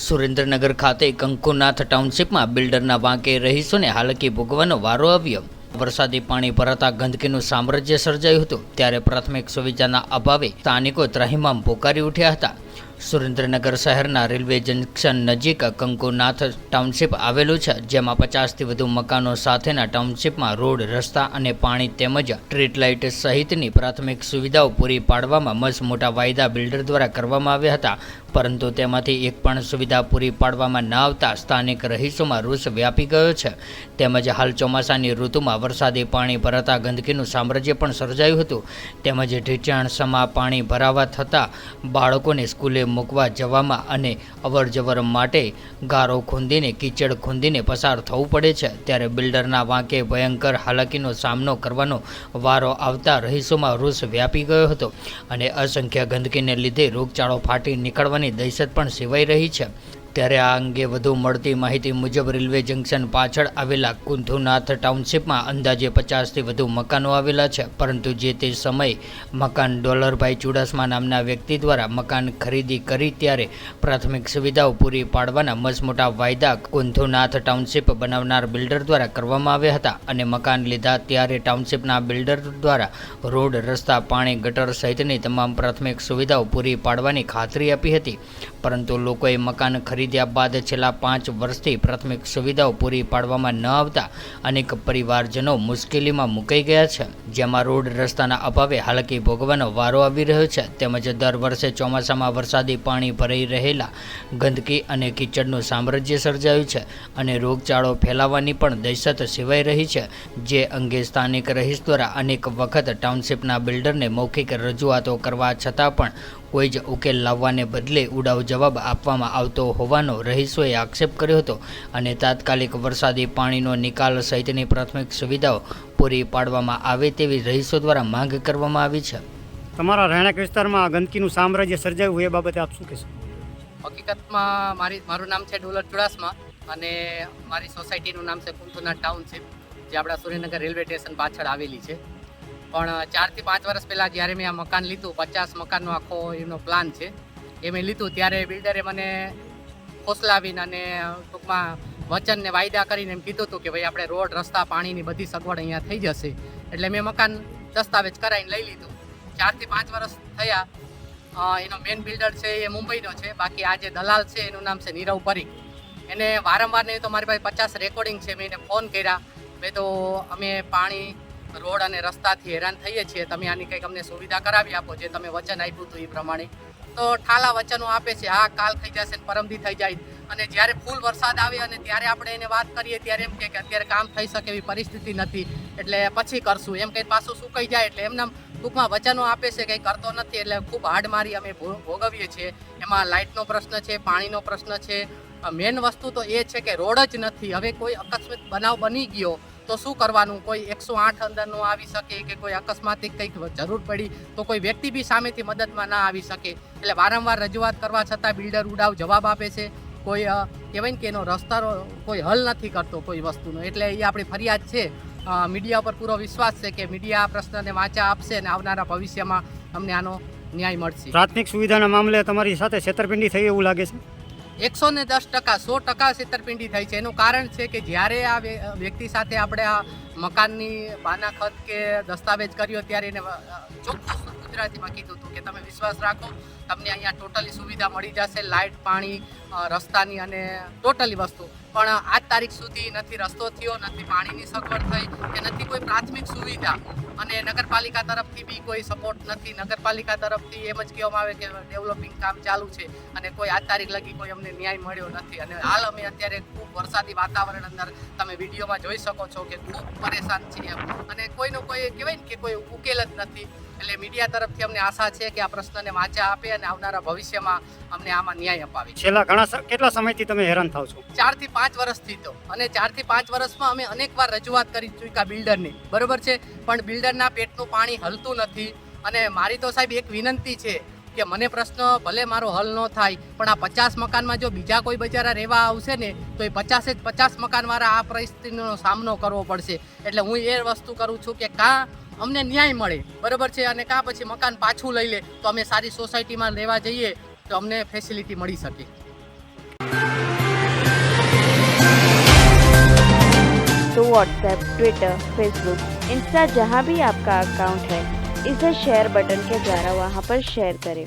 સુરેન્દ્રનગર ખાતે કંકુનાથ ટાઉનશીપમાં બિલ્ડરના વાંકે રહીશોને હાલકી ભોગવવાનો વારો આવ્યો। વરસાદી પાણી ભરાતા ગંદકીનું સામ્રાજ્ય સર્જાયું હતું, ત્યારે પ્રાથમિક સુવિધાના અભાવે સ્થાનિકો ત્રાહિમામ પોકારી ઉઠ્યા હતા। સુરેન્દ્રનગર શહેરના રેલવે જંકશન નજીક કંકુનાથ ટાઉનશીપ આવેલું છે, જેમાં 50થી વધુ મકાનો સાથેના ટાઉનશીપમાં રોડ, રસ્તા અને પાણી તેમજ સ્ટ્રીટ લાઇટ સહિતની પ્રાથમિક સુવિધાઓ પૂરી પાડવામાં મસ્ત મોટા વાયદા બિલ્ડર દ્વારા કરવામાં આવ્યા હતા, પરંતુ તેમાંથી એક પણ સુવિધા પૂરી પાડવામાં ન આવતા સ્થાનિક રહીશોમાં રોષ વ્યાપી ગયો છે। તેમજ હાલ ચોમાસાની ઋતુમાં વરસાદી પાણી ભરાતા ગંદકીનું સામ્રાજ્ય પણ સર્જાયું હતું, તેમજ ઢીચાણસમાં પાણી ભરાવા થતાં બાળકોને સ્કૂલે મૂકવા જવામાં અને અવરજવર માટે ગારો ખૂંદીને કીચડ ખૂંદીને પસાર થવું પડે છે। ત્યારે બિલ્ડરના વાંકે ભયંકર હાલાકીનો સામનો કરવાનો વારો આવતા રહીશોમાં રોષ વ્યાપી ગયો હતો અને અસંખ્ય ગંદકીને લીધે રોગચાળો ફાટી નીકળવાની દહેશત પણ સેવાઈ રહી છે। ત્યારે આ અંગે વધુ મળતી માહિતી મુજબ રેલવે જંકશન પાછળ આવેલા કંકુનાથ ટાઉનશીપમાં અંદાજે 50થી વધુ મકાનો આવેલા છે, પરંતુ જે તે સમયે મકાન ડોલરભાઈ ચુડાસમા નામના વ્યક્તિ દ્વારા મકાન ખરીદી કરી ત્યારે પ્રાથમિક સુવિધાઓ પૂરી પાડવાના મસમોટા વાયદા કંકુનાથ ટાઉનશીપ બનાવનાર બિલ્ડર દ્વારા કરવામાં આવ્યા હતા અને મકાન લીધા ત્યારે ટાઉનશીપના બિલ્ડર દ્વારા રોડ, રસ્તા, પાણી, ગટર સહિતની તમામ પ્રાથમિક સુવિધાઓ પૂરી પાડવાની ખાતરી આપી હતી, પરંતુ લોકોએ મકાન ખરીદ્યા બાદ છેલ્લા 5 વર્ષથી પ્રાથમિક સુવિધાઓ પૂરી પાડવામાં ન આવતા અનેક પરિવારજનો મુશ્કેલીમાં મુકાઈ ગયા છે, જેમાં રોડ, રસ્તાના અભાવે હાલકી ભોગવવાનો વારો આવી રહ્યો છે। તેમજ દર વર્ષે ચોમાસામાં વરસાદી પાણી ભરાઈ રહેલા ગંદકી અને કીચડનું સામ્રાજ્ય સર્જાયું છે અને રોગચાળો ફેલાવાની પણ દહેશત સેવાઈ રહી છે, જે અંગે સ્થાનિક રહીશ દ્વારા અનેક વખત ટાઉનશીપના બિલ્ડરને મૌખિક રજૂઆતો કરવા છતાં પણ કોઈ જ ઉકેલ લાવવાને બદલે ઉડાવ જવાબ આપવામાં આવતો હોવાનો રહીશોએ આક્ષેપ કર્યો હતો અને તાત્કાલિક વરસાદી પાણીનો નિકાલ સહિતની પ્રાથમિક સુવિધાઓ પૂરી પાડવામાં આવે તેવી રહીશો દ્વારા માંગ કરવામાં આવી છે। તમારા રહેણાંક વિસ્તારમાં ગંદકીનું સામ્રાજ્ય સર્જાયું હોય એ બાબતે આપ શું કહેશો? હકીકતમાં મારું નામ છે ડોલર ચુડાસમા અને મારી સોસાયટીનું નામ છે કંકુનાથ ટાઉનશીપ, જે આપણા સુરેન્દ્રનગર રેલવે સ્ટેશન પાછળ આવેલી છે। પણ 4 થી 5 વર્ષ પહેલાં જ્યારે મેં આ મકાન લીધું, 50 મકાનનો આખો એનો પ્લાન છે, એ મેં લીધું ત્યારે બિલ્ડરે મને ફોસલાવીને અને ટૂંકમાં વચનને વાયદા કરીને એમ કીધું હતું કે ભાઈ આપણે રોડ, રસ્તા, પાણીની બધી સગવડ અહીંયા થઈ જશે, એટલે મેં મકાન દસ્તાવેજ કરાવીને લઈ લીધું। 4 થી 5 વર્ષ થયા। એનો મેન બિલ્ડર છે એ મુંબઈનો છે, બાકી આ જે દલાલ છે એનું નામ છે નીરવ પરીખ। એને વારંવાર નહીં તો મારી પાસે 50 રેકોર્ડિંગ છે, મેં એને ફોન કર્યા, મેં તો અમે પાણી, રોડ અને રસ્તાથી હેરાન થઈએ છીએ, તમે આની કંઈક અમને સુવિધા કરાવી આપો, જે તમે વચન આપ્યું હતું એ પ્રમાણે। તો ઠાલા વચનો આપે છે, હા કાલ થઈ જશે ને પરમદી થઈ જાય, અને જ્યારે ફૂલ વરસાદ આવે અને ત્યારે આપણે એને વાત કરીએ ત્યારે એમ કે અત્યારે કામ થઈ શકે એવી પરિસ્થિતિ નથી, એટલે પછી કરશું એમ કંઈ પાછું સુકાઈ જાય, એટલે એમના ટૂંકમાં વચનો આપે છે, કંઈ કરતો નથી, એટલે ખૂબ હાડ મારી અમે ભોગવીએ છીએ। એમાં લાઇટનો પ્રશ્ન છે, પાણીનો પ્રશ્ન છે, મેન વસ્તુ તો એ છે કે રોડ જ નથી। હવે કોઈ અકસ્માત બનાવ બની ગયો તો શું કરવાનું? કોઈ 108 અંદર ન આવી શકે કે કોઈ અકસ્માતિક કંઈક જરૂર પડી તો કોઈ વ્યક્તિ બી સામેથી મદદમાં ના આવી શકે, એટલે વારંવાર રજૂઆત કરવા છતાં બિલ્ડર ઉડાવ જવાબ આપે છે, કોઈ કહેવાય ને કે એનો રસ્તાનો કોઈ હલ નથી કરતો કોઈ વસ્તુનો, એટલે એ આપણી ફરિયાદ છે। મીડિયા પર પૂરો વિશ્વાસ છે કે મીડિયા આ પ્રશ્નને વાંચા આપશે અને આવનારા ભવિષ્યમાં અમને આનો ન્યાય મળશે। પ્રાથમિક સુવિધાના મામલે તમારી સાથે છેતરપિંડી થઈ એવું લાગે છે? 110%, 100% છેતરપિંડી થઈ છે। એનું કારણ છે કે જ્યારે આ વ્યક્તિ સાથે આપણે આ મકાનની બાનાખત કે દસ્તાવેજ કર્યો ત્યારે એને ચોખ્ખું ગુજરાતીમાં કીધું હતું કે તમે વિશ્વાસ રાખો, તમને અહીંયા ટોટલી સુવિધા મળી જશે, લાઇટ, પાણી, રસ્તાની અને ટોટલી વસ્તુ, પણ આજ તારીખ સુધી નથી રસ્તો થયો, નથી પાણીની સગવડ થઈ કે નથી કોઈ પ્રાથમિક સુવિધા, અને નગરપાલિકા તરફથી બી કોઈ સપોર્ટ નથી। નગરપાલિકા તરફથી એમ જ કહેવામાં આવે કે ડેવલપિંગ કામ ચાલુ છે અને કોઈ આજ તારીખ લગી કોઈ અમને ન્યાય મળ્યો નથી, અને હાલ અમે અત્યારે ખૂબ વરસાદી વાતાવરણ અંદર તમે વિડીયોમાં જોઈ શકો છો કે ખૂબ પરેશાન છીએ અને કોઈનો કોઈ કહેવાય ને કે કોઈ ઉકેલ જ નથી। એટલે મીડિયા તરફથી અમને આશા છે કે આ પ્રશ્નને વાંચા આપે અને આવનારા ભવિષ્યમાં અમને આમાં ન્યાય અપાવે। છેલ્લા કેટલા સમયથી તમે હેરાન થાવ છો? 4 થી 5 વર્ષથી તો, અને 4 થી 5 વર્ષમાં અમે અનેકવાર રજૂઆત કરી ચૂક્યા બિલ્ડરની, બરોબર છે, પણ બિલ્ડરના પેટનું પાણી હલતું નથી। અને મારી તો સાહેબ એક વિનંતી છે કે મને પ્રશ્ન ભલે મારો હલ ન થાય, પણ આ 50 મકાનમાં જો બીજા કોઈ બચારા રહેવા આવશે ને તો એ 50 મકાનવાળા આ પરિસ્થિતિનો સામનો કરવો પડશે। એટલે હું એ વસ્તુ કરું છું કે કાં અમને ન્યાય મળે, બરાબર છે, અને કાં પછી મકાન પાછું લઈ લે તો અમે સારી સોસાયટીમાં રહેવા જઈએ તો અમને ફેસિલિટી મળી શકે। व्हाट्सएप, ट्विटर, फेसबुक, इंस्टा जहाँ भी आपका अकाउंट है, इसे शेयर बटन के द्वारा वहाँ पर शेयर करें।